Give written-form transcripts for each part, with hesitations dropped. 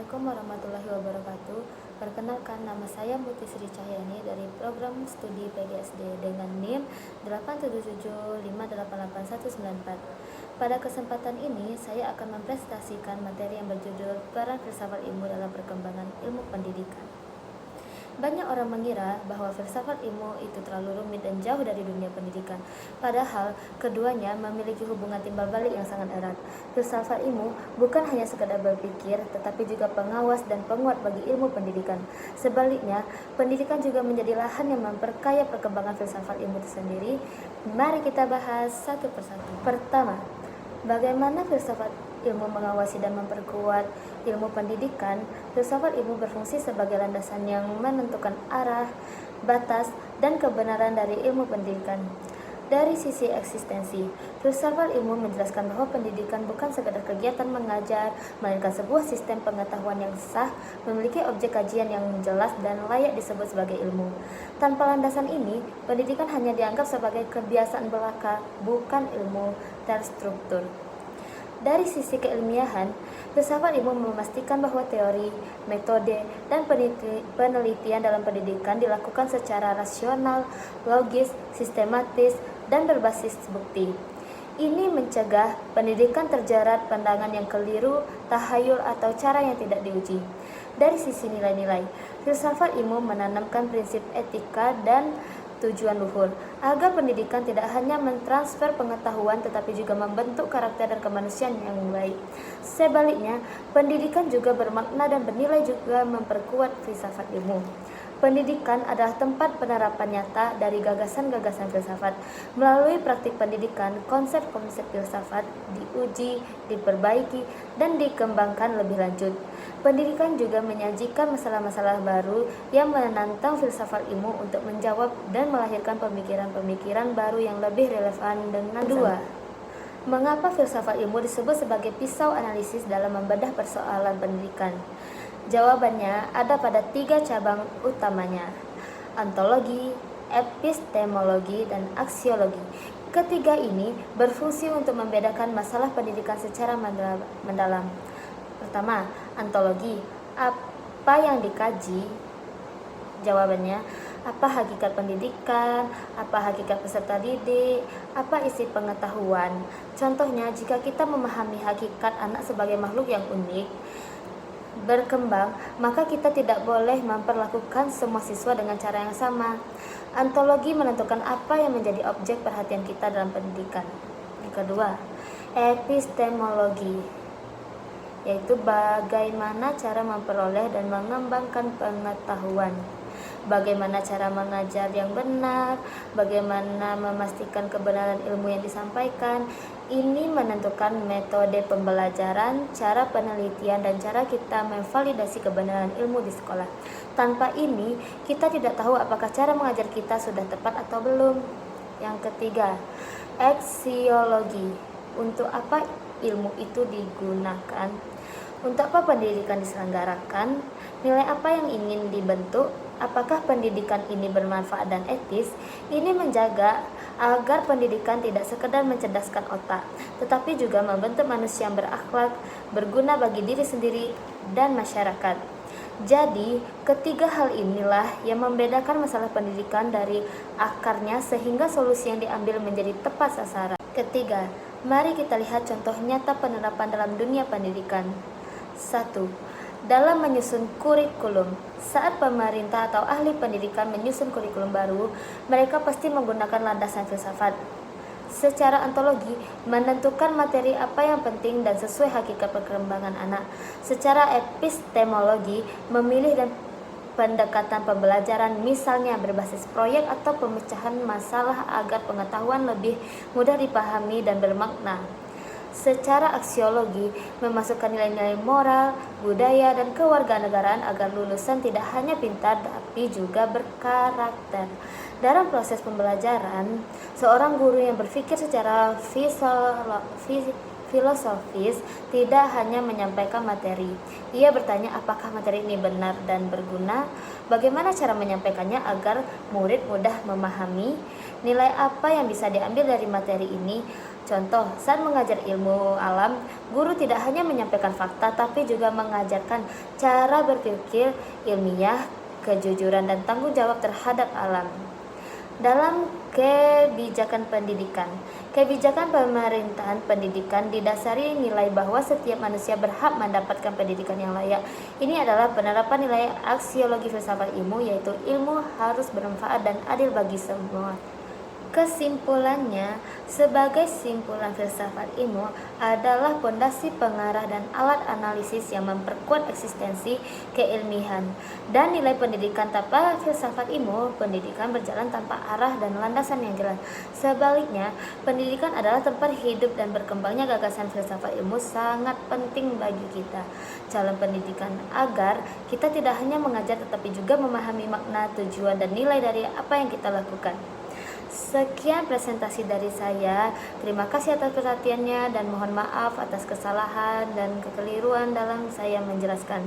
Assalamualaikum warahmatullahi wabarakatuh. Perkenalkan, nama saya Muti Sri Cahyani dari program studi PGSD dengan NIM 877588194. Pada kesempatan ini, saya akan mempresentasikan materi yang berjudul Peran Filsafat Ilmu dalam Perkembangan Ilmu Pendidikan. Banyak orang mengira bahwa filsafat ilmu itu terlalu rumit dan jauh dari dunia pendidikan. Padahal, keduanya memiliki hubungan timbal balik yang sangat erat. Filsafat ilmu bukan hanya sekadar berpikir, tetapi juga pengawas dan penguat bagi ilmu pendidikan. Sebaliknya, pendidikan juga menjadi lahan yang memperkaya perkembangan filsafat ilmu itu sendiri. Mari kita bahas satu persatu. Pertama, bagaimana filsafat ilmu mengawasi dan memperkuat ilmu pendidikan? Filsafat ilmu berfungsi sebagai landasan yang menentukan arah, batas, dan kebenaran dari ilmu pendidikan. Dari sisi eksistensi, filsafat ilmu menjelaskan bahwa pendidikan bukan sekadar kegiatan mengajar, melainkan sebuah sistem pengetahuan yang sah, memiliki objek kajian yang jelas dan layak disebut sebagai ilmu. Tanpa landasan ini, pendidikan hanya dianggap sebagai kebiasaan belaka, bukan ilmu terstruktur. Dari sisi keilmiahan, filsafat ilmu memastikan bahwa teori, metode, dan penelitian dalam pendidikan dilakukan secara rasional, logis, sistematis, dan berbasis bukti. Ini mencegah pendidikan terjerat pandangan yang keliru, tahayul, atau cara yang tidak diuji. Dari sisi nilai-nilai, filsafat ilmu menanamkan prinsip etika dan tujuan luhur, agar pendidikan tidak hanya mentransfer pengetahuan tetapi juga membentuk karakter dan kemanusiaan yang baik. Sebaliknya, pendidikan juga bermakna dan bernilai juga memperkuat filsafat ilmu. Pendidikan adalah tempat penerapan nyata dari gagasan-gagasan filsafat. Melalui praktik pendidikan, konsep-konsep filsafat diuji, diperbaiki, dan dikembangkan lebih lanjut. Pendidikan juga menyajikan masalah-masalah baru yang menantang filsafat ilmu untuk menjawab dan melahirkan pemikiran-pemikiran baru yang lebih relevan dengan dua. Mengapa filsafat ilmu disebut sebagai pisau analisis dalam membedah persoalan pendidikan? Jawabannya ada pada 3 cabang utamanya: ontologi, epistemologi, dan aksiologi. Ketiga ini berfungsi untuk membedakan masalah pendidikan secara mendalam. Pertama, ontologi. Apa yang dikaji? Jawabannya, apa hakikat pendidikan, apa hakikat peserta didik, apa isi pengetahuan. Contohnya, jika kita memahami hakikat anak sebagai makhluk yang unik, berkembang, maka kita tidak boleh memperlakukan semua siswa dengan cara yang sama. Ontologi menentukan apa yang menjadi objek perhatian kita dalam pendidikan. Yang kedua, epistemologi, yaitu bagaimana cara memperoleh dan mengembangkan pengetahuan, bagaimana cara mengajar yang benar, bagaimana memastikan kebenaran ilmu yang disampaikan. Ini menentukan metode pembelajaran, cara penelitian, dan cara kita memvalidasi kebenaran ilmu di sekolah. Tanpa ini, kita tidak tahu apakah cara mengajar kita sudah tepat atau belum. Yang ketiga, aksiologi. Untuk apa ilmu itu digunakan? Untuk apa pendidikan diselenggarakan? Nilai apa yang ingin dibentuk? Apakah pendidikan ini bermanfaat dan etis? Ini menjaga agar pendidikan tidak sekedar mencerdaskan otak, tetapi juga membentuk manusia yang berakhlak, berguna bagi diri sendiri dan masyarakat. Jadi, ketiga hal inilah yang membedakan masalah pendidikan dari akarnya sehingga solusi yang diambil menjadi tepat sasaran. Ketiga, mari kita lihat contoh nyata penerapan dalam dunia pendidikan. 1. Dalam menyusun kurikulum, saat pemerintah atau ahli pendidikan menyusun kurikulum baru, mereka pasti menggunakan landasan filsafat. Secara ontologi, menentukan materi apa yang penting dan sesuai hakikat perkembangan anak. Secara epistemologi, memilih dan pendekatan pembelajaran, misalnya berbasis proyek atau pemecahan masalah agar pengetahuan lebih mudah dipahami dan bermakna. Secara aksiologi, memasukkan nilai-nilai moral, budaya, dan kewarganegaraan agar lulusan tidak hanya pintar tapi juga berkarakter. Dalam proses pembelajaran, seorang guru yang berpikir secara filosofis tidak hanya menyampaikan materi. Ia bertanya apakah materi ini benar dan berguna, bagaimana cara menyampaikannya agar murid mudah memahami, nilai apa yang bisa diambil dari materi ini, Contoh, saat mengajar ilmu alam, guru tidak hanya menyampaikan fakta tapi juga mengajarkan cara berpikir ilmiah, kejujuran dan tanggung jawab terhadap alam. Dalam kebijakan pendidikan, kebijakan pemerintahan pendidikan didasari nilai bahwa setiap manusia berhak mendapatkan pendidikan yang layak. Ini adalah penerapan nilai aksiologi filsafat ilmu, yaitu ilmu harus bermanfaat dan adil bagi semua. Kesimpulannya, sebagai simpulan filsafat ilmu adalah pondasi pengarah dan alat analisis yang memperkuat eksistensi keilmihan dan nilai pendidikan. Tanpa filsafat ilmu, pendidikan berjalan tanpa arah dan landasan yang jelas. Sebaliknya, pendidikan adalah tempat hidup dan berkembangnya gagasan filsafat ilmu sangat penting bagi kita, calon pendidikan, agar kita tidak hanya mengajar tetapi juga memahami makna, tujuan, dan nilai dari apa yang kita lakukan. Sekian presentasi dari saya. Terima kasih atas perhatiannya dan mohon maaf atas kesalahan dan kekeliruan dalam saya menjelaskan.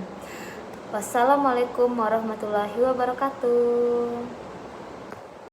Wassalamualaikum warahmatullahi wabarakatuh.